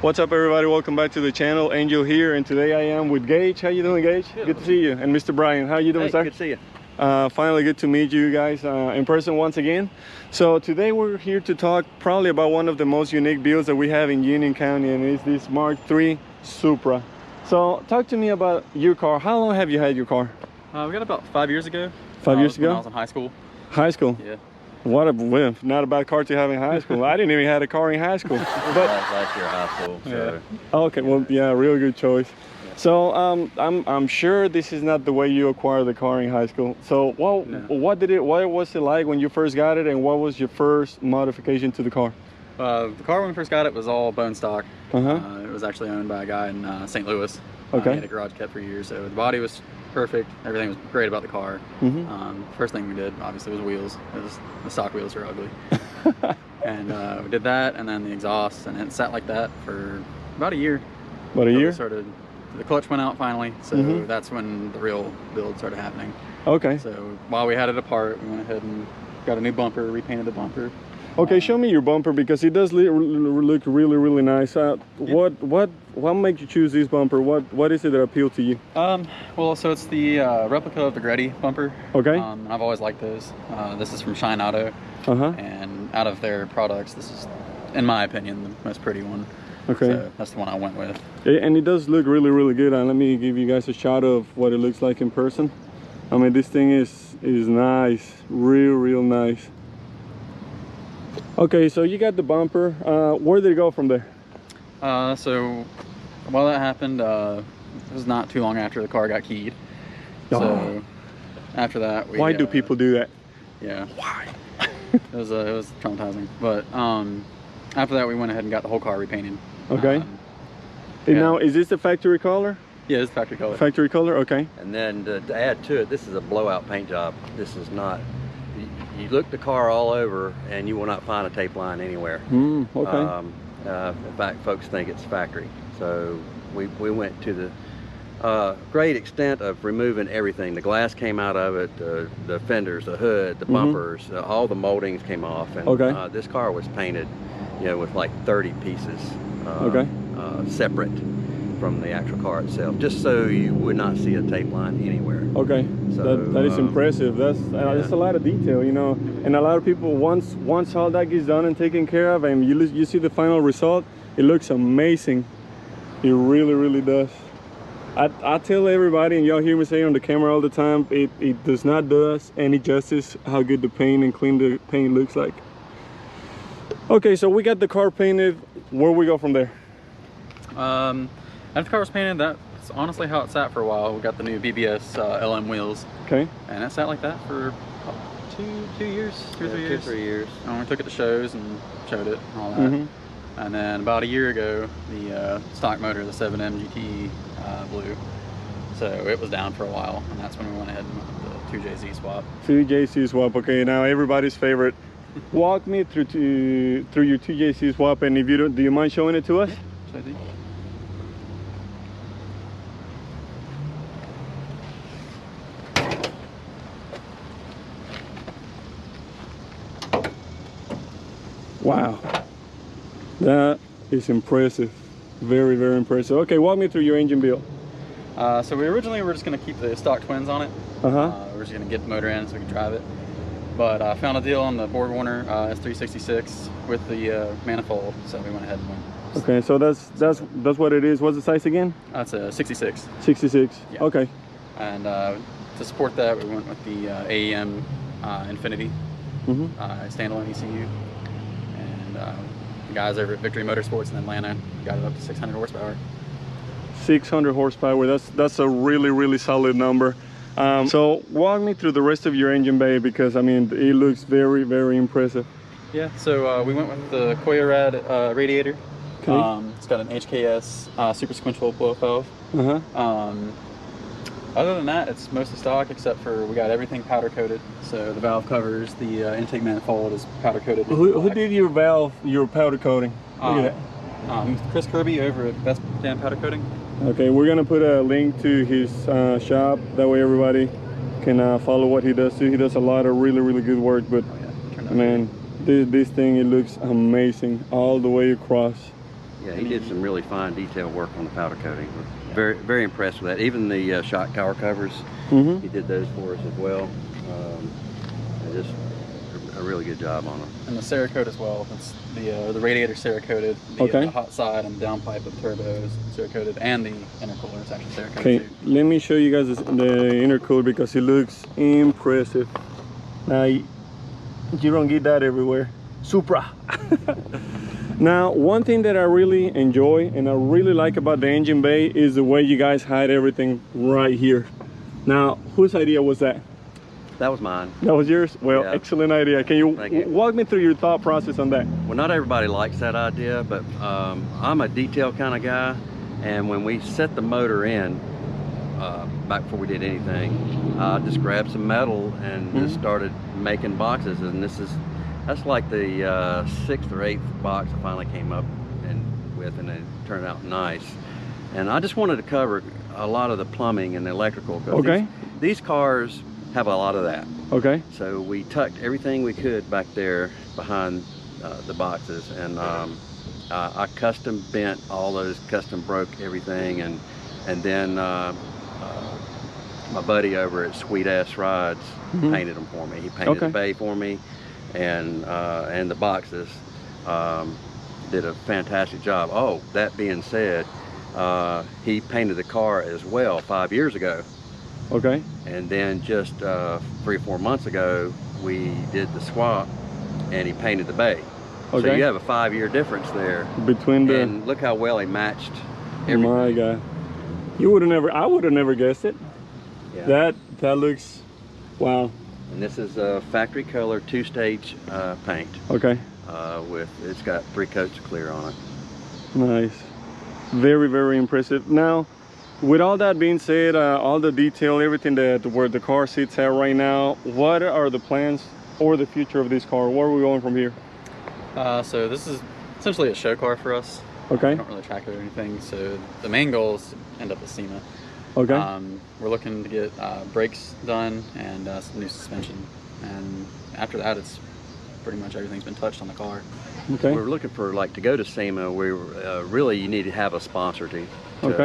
What's up, everybody? Welcome back to the channel. Angel here, and today I am with Gage. How you doing, Gage? Good to see you. And Mr. Brian, how you doing, sir? Good to see you. Finally good to meet you guys in person once again. So today we're here to talk probably about one of the most unique builds that we have in Union County, and it's this MK3 Supra. So talk to me about your car. How long have you had your car? We got about 5 years ago. 5 years ago? When I was in high school. High school? Yeah. What a whiff. Not a bad car to have in high school. I didn't even have a car in high school. But last year high school. So. Yeah. Okay, well, yeah, real good choice. So I'm sure this is not the way you acquired the car in high school. So what was it like when you first got it, and what was your first modification to the car? The car when we first got it was all bone stock. Uh-huh. It was actually owned by a guy in St. Louis. Okay. He had a garage kept for years, so the body was perfect. Everything was great about the car. Mm-hmm. First thing we did, obviously, was wheels. The stock wheels are ugly. And we did that, and then the exhaust, and it sat like that for about a year. About a year? The clutch went out finally, so that's when the real build started happening. Okay. So while we had it apart, we went ahead and got a new bumper, repainted the bumper. Okay, show me your bumper, because it does look really nice. What made you choose this bumper? What is it that appealed to you? Well, so it's the replica of the Gretty bumper. Okay. I've always liked those. This is from Shine Auto. And out of their products, this is, in my opinion, the most pretty one. Okay. So that's the one I went with. And it does look really good. And let me give you guys a shot of what it looks like in person. I mean, this thing is nice, real nice. Okay, so you got the bumper. Where did it go from there? So while that happened, it was not too long after the car got keyed. So after that, why do people do that? Yeah. Why? it was traumatizing. But after that, we went ahead and got the whole car repainted. Okay. Now, is this the factory color? Yeah, it's factory color. Factory color, okay. And then to add to it, this is a blowout paint job. This is not. You look the car all over, and you will not find a tape line anywhere. Okay. In fact, folks think it's factory. So we went to the great extent of removing everything. The glass came out of it, the fenders, the hood, the bumpers, all the moldings came off, and this car was painted, you know, with like 30 pieces separate from the actual car itself, just so you would not see a tape line anywhere. Okay, so that is impressive. That's a lot of detail, you know. And a lot of people, once all that gets done and taken care of, and you see the final result, it looks amazing. It really, really does. I tell everybody, and y'all hear me say on the camera all the time, it does not do us any justice how good the paint and clean the paint looks like. Okay, so we got the car painted. Where we go from there? After the car was painted, that's honestly how it sat for a while. We got the new BBS LM wheels. Okay. And it sat like that for two years, 3 years. And we took it to shows and showed it and all that. And then about a year ago, the stock motor, the 7M GTE, blew. So it was down for a while, and that's when we went ahead and went with the 2JZ swap. 2JZ swap, okay, now everybody's favorite. Walk me through your 2JZ swap, and if you don't, do you mind showing it to us? Yeah, wow, that is impressive. Very, very impressive. Okay, walk me through your engine build. So we originally were just going to keep the stock twins on it. We're just going to get the motor in so we can drive it. But I found a deal on the Borg-Warner S366 with the manifold, so we went ahead and went. Okay, so that's what it is. What's the size again? That's a 66. 66. Yeah. Okay. And to support that, we went with the AEM Infinity standalone ECU. And the guys over at Victory Motorsports in Atlanta got it up to 600 horsepower. 600 horsepower. That's a really, really solid number. So walk me through the rest of your engine bay, because I mean it looks very, very impressive. Yeah. So we went with the Koyarad radiator. Okay. It's got an HKS super sequential blow valve. Other than that, it's mostly stock, except for we got everything powder coated. So the valve covers, the intake manifold is powder coated. Who did your powder coating? Look at that. Chris Kirby over at Best Damn Powder Coating. Okay, we're gonna put a link to his shop. That way everybody can follow what he does too. He does a lot of really, really good work. But man, this thing, it looks amazing all the way across. Yeah, he did some really fine detail work on the powder coating. We're very impressed with that. Even the shock tower covers, he did those for us as well. Just a really good job on them. And the Cerakote as well. It's the radiator Cerakoted, the hot side and downpipe of the turbos Cerakoted, and the intercooler is actually Cerakoted too. Let me show you guys the intercooler, because it looks impressive. Now you don't get that everywhere. Supra. Now, one thing that I really enjoy and I really like about the engine bay is the way you guys hide everything right here. Now, whose idea was that? That was mine. That was yours? Well, yeah. Excellent idea. Can you walk me through your thought process on that? Well, not everybody likes that idea, but I'm a detail kind of guy, and when we set the motor in, back before we did anything, I just grabbed some metal and just started making boxes, and that's like the 6th or 8th box I finally came up with, and it turned out nice. And I just wanted to cover a lot of the plumbing and the electrical. These cars have a lot of that. Okay. So we tucked everything we could back there behind the boxes, and I custom bent all those, custom broke everything, and then my buddy over at Sweet Ass Rides painted them for me. He painted the bay for me, and the boxes. Did a fantastic job. Oh, that being said, he painted the car as well 5 years ago. Okay. And then just 3 or 4 months ago, we did the swap, and he painted the bay. Okay. So you have a 5-year difference there between the. And look how well he matched everything. My God, you would have never. I would have never guessed it. Yeah. That looks, wow. And this is a factory color 2-stage paint. Okay. It's got 3 coats of clear on it. Nice. Very, very impressive. Now, with all that being said, all the detail, everything where the car sits at right now, what are the plans or the future of this car? Where are we going from here? So this is essentially a show car for us. Okay. I don't really track it or anything. So the main goal is to end up with SEMA. Okay. We're looking to get brakes done and some new suspension. And after that, it's pretty much everything's been touched on the car. Okay. We're looking for, like, to go to SEMA. We really, you need to have a sponsor to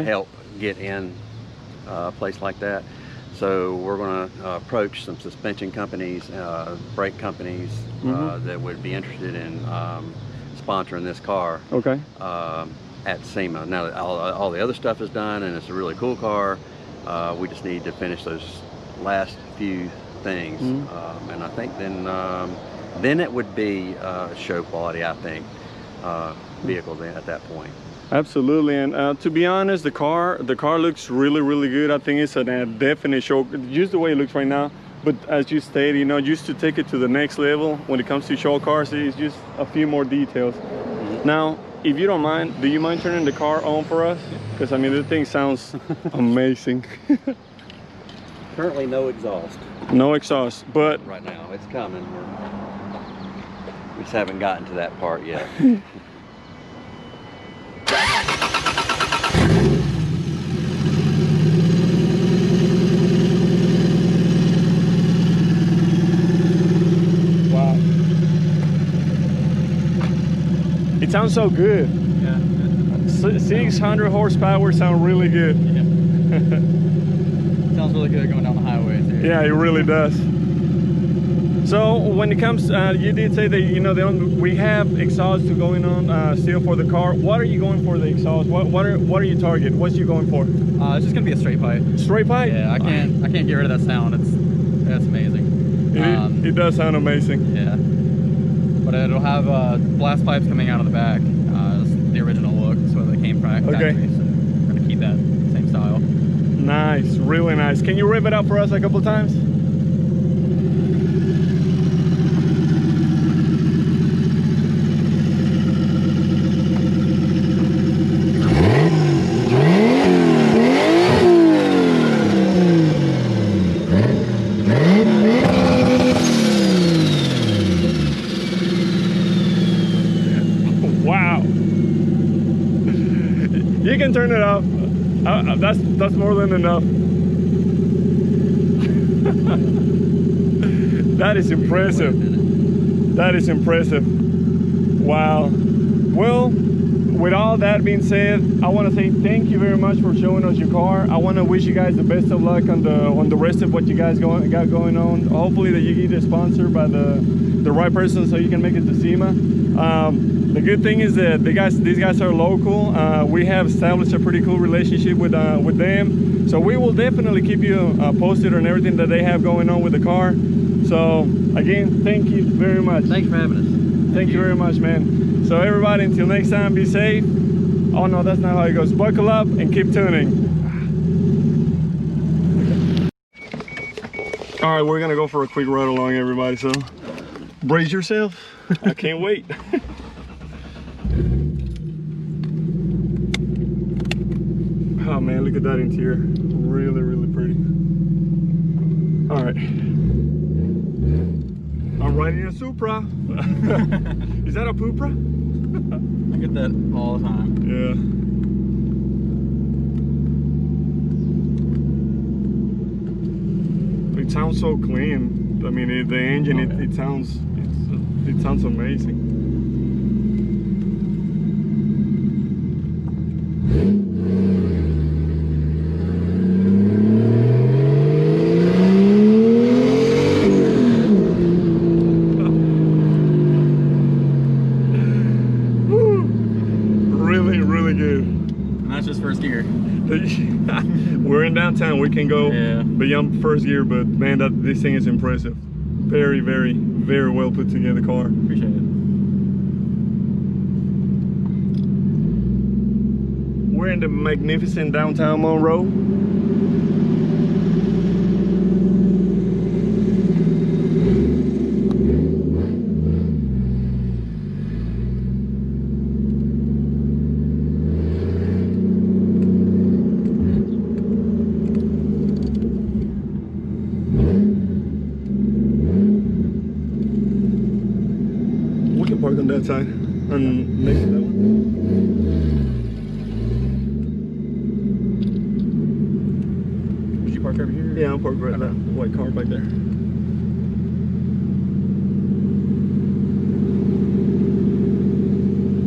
help get in a place like that. So we're going to approach some suspension companies, brake companies that would be interested in sponsoring this car. Okay. At SEMA. Now all the other stuff is done, and it's a really cool car. We just need to finish those last few things, and I think then it would be show quality, I think, vehicle then at that point. Absolutely. And to be honest, the car looks really good. I think it's a definite show, just the way it looks right now. But as you stated, you know, just to take it to the next level when it comes to show cars, it's just a few more details. Now, if you don't mind, do you mind turning the car on for us? Because I mean, the thing sounds amazing. Currently no exhaust. No exhaust, but right now it's coming. We just haven't gotten to that part yet. Wow. It sounds so good. Yeah. 600 horsepower sound really good. Yeah. Sounds really good going down the highway too. Yeah, it really does. So when it comes, you did say that, you know, we have exhaust going on still for the car. What are you going for the exhaust? What are you target? What's you going for? It's just gonna be a straight pipe. Straight pipe? Yeah, I can't get rid of that sound. That's amazing. It does sound amazing. Yeah, but it'll have blast pipes coming out of the back. It's the original look, so they came from the factory. So we're gonna keep that same style. Nice, really nice. Can you rev it up for us a couple times? Wow. You can turn it off. That's more than enough. That is impressive. That is impressive. Wow. Well, with all that being said, I want to say thank you very much for showing us your car. I want to wish you guys the best of luck on the rest of what you guys got going on. Hopefully that you get sponsored by the right person so you can make it to SEMA. The good thing is that these guys are local. We have established a pretty cool relationship with them. So we will definitely keep you posted on everything that they have going on with the car. So again, thank you very much. Thanks for having us. Thank you very much, man. So everybody, until next time, be safe. Oh no, that's not how it goes. Buckle up and keep tuning. All right, we're gonna go for a quick ride along, everybody. So brace yourself. I can't wait. Oh man, look at that interior. Really pretty. All right. I'm riding a Supra. Is that a Supra? I get that all the time. Yeah. It sounds so clean. I mean, the engine, it sounds amazing. Really good. And that's just first gear. We're in downtown. We can go beyond first gear, but man, this thing is impressive. Very well put together car. Appreciate it. We're in the magnificent downtown Monroe. We can park on that side, and next to that one. park over here? Yeah, I'll park right there. White car back there.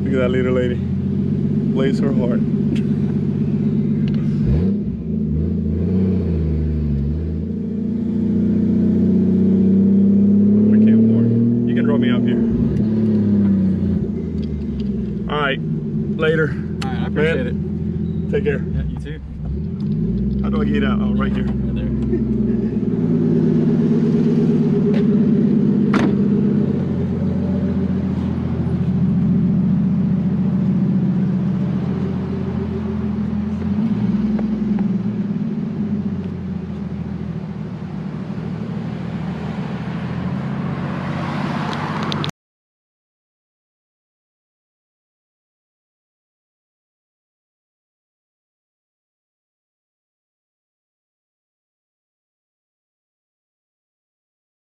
Look at that little lady. Bless her heart. I can't park. You can drop me up here. All right, later. All right, I appreciate it. Take care. Yeah, you too. How do I get out? Oh, right here. Right there.